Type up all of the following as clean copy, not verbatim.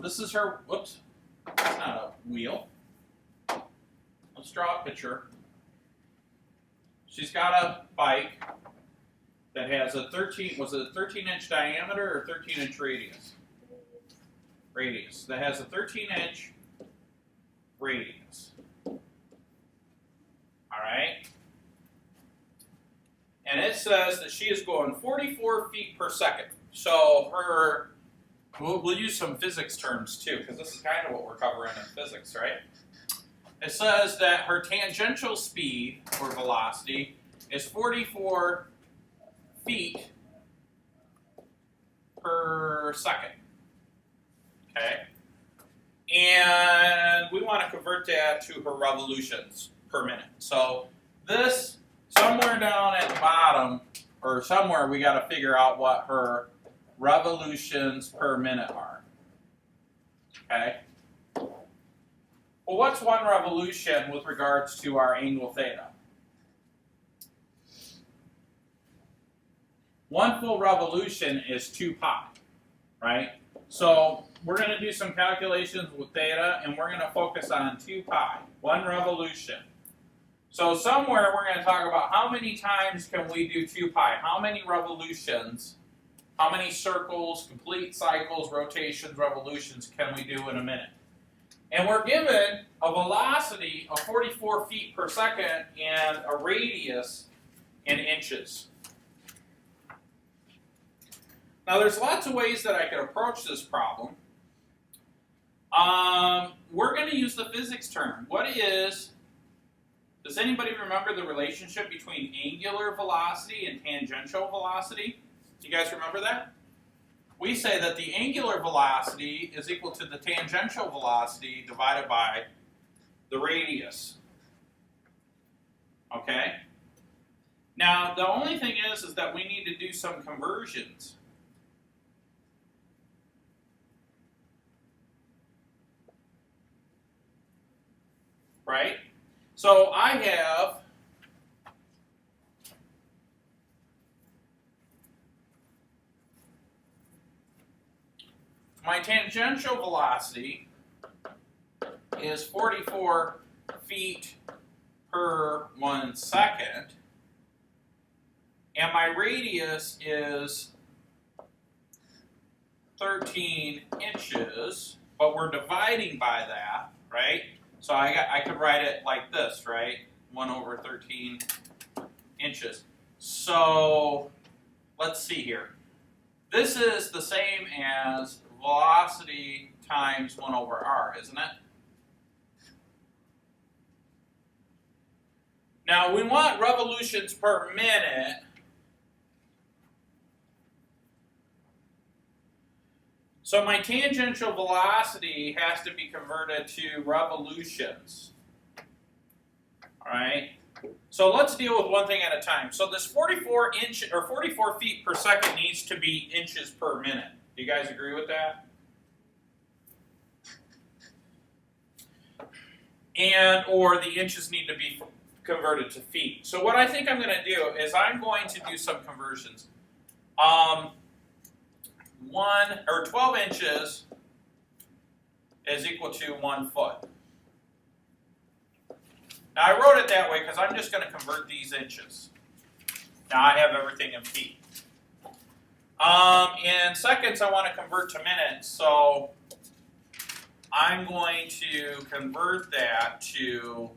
This is her, whoops, that's not a wheel. Let's draw a picture. She's got a bike that has a 13-inch diameter or 13-inch radius? Radius. That has a 13-inch radius. All right. And it says that she is going 44 feet per second. So we'll use some physics terms too, because this is kind of what we're covering in physics, right? It says that her tangential speed, or velocity, is 44 feet per second. Okay? And we want to convert that to her revolutions per minute. So this, somewhere down at the bottom, or somewhere, we got to figure out what her revolutions per minute are. Okay? Well, what's one revolution with regards to our angle theta? One full revolution is 2 pi, right? So we're going to do some calculations with theta, and we're going to focus on 2 pi, one revolution. So somewhere we're going to talk about how many times can we do 2 pi, how many revolutions, how many circles, complete cycles, rotations, revolutions can we do in a minute. And we're given a velocity of 44 feet per second and a radius in inches. Now there's lots of ways that I could approach this problem. We're going to use the physics term. Does anybody remember the relationship between angular velocity and tangential velocity? Do you guys remember that? We say that the angular velocity is equal to the tangential velocity divided by the radius. Okay? Now, the only thing is that we need to do some conversions. Right? So I have my tangential velocity is 44 feet per 1 second, and my radius is 13 inches, but we're dividing by that, right? So I could write it like this, right? 1 over 13 inches. So let's see here. This is the same as velocity times 1 over r, isn't it? Now we want revolutions per minute. So my tangential velocity has to be converted to revolutions. All right. So let's deal with one thing at a time. So this 44 feet per second needs to be inches per minute. Do you guys agree with that? Or the inches need to be converted to feet. So what I think I'm going to do is I'm going to do some conversions. 12 inches is equal to 1 foot. Now I wrote it that way because I'm just going to convert these inches. Now I have everything in feet. In seconds I want to convert to minutes, so I'm going to convert that to,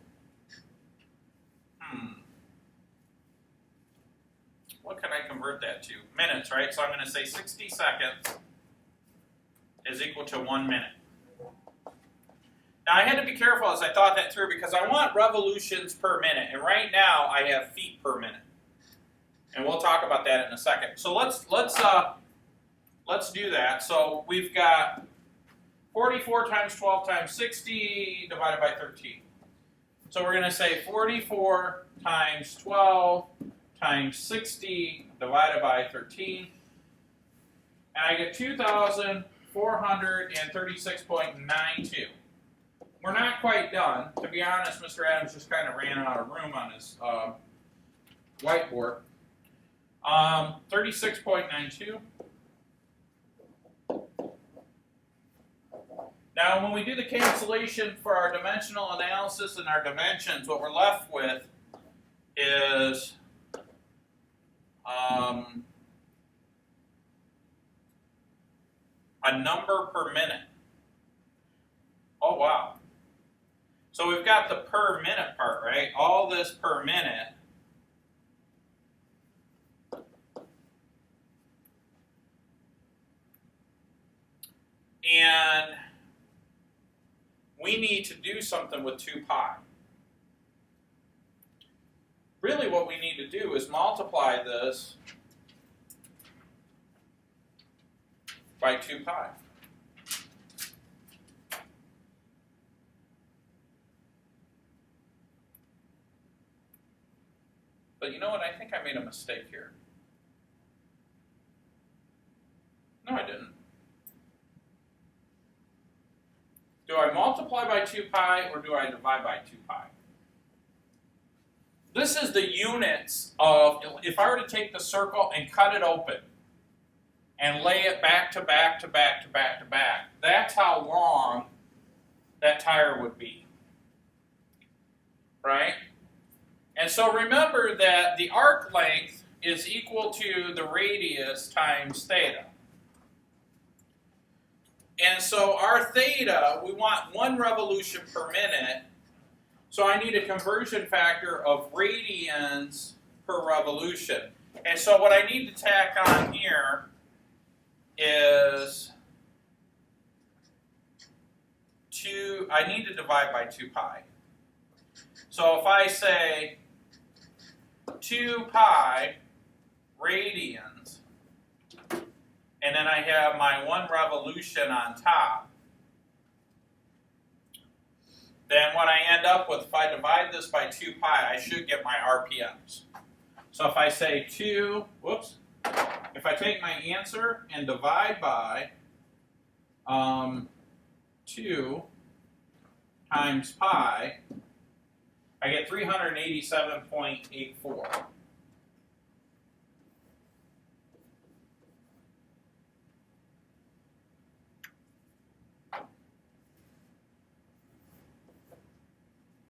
what can I convert that to? Minutes, right? So I'm going to say 60 seconds is equal to 1 minute. Now I had to be careful as I thought that through because I want revolutions per minute, and right now I have feet per minute. And we'll talk about that in a second. So let's do that. So we've got 44 times 12 times 60 divided by 13. So we're going to say 44 times 12 times 60 divided by 13. And I get 2,436.92. We're not quite done. To be honest, Mr. Adams just kind of ran out of room on his whiteboard. 36.92 Now, when we do the cancellation for our dimensional analysis and our dimensions, what we're left with is a number per minute. Oh, wow. So we've got the per minute part, right? All this per minute. And we need to do something with 2 pi. Really what we need to do is multiply this by 2 pi. But you know what? I think I made a mistake here. No, I didn't. Do I multiply by 2 pi or do I divide by 2 pi? This is the units of, if I were to take the circle and cut it open and lay it back to back to back to back to back, that's how long that tire would be, right? And so remember that the arc length is equal to the radius times theta. And so our theta, we want 1 revolution per minute. So I need a conversion factor of radians per revolution. And so what I need to tack on here is I need to divide by 2 pi. So if I say 2 pi radians, and then I have my 1 revolution on top, then what I end up with, if I divide this by 2 pi, I should get my RPMs. So if I say if I take my answer and divide by 2 times pi, I get 387.84.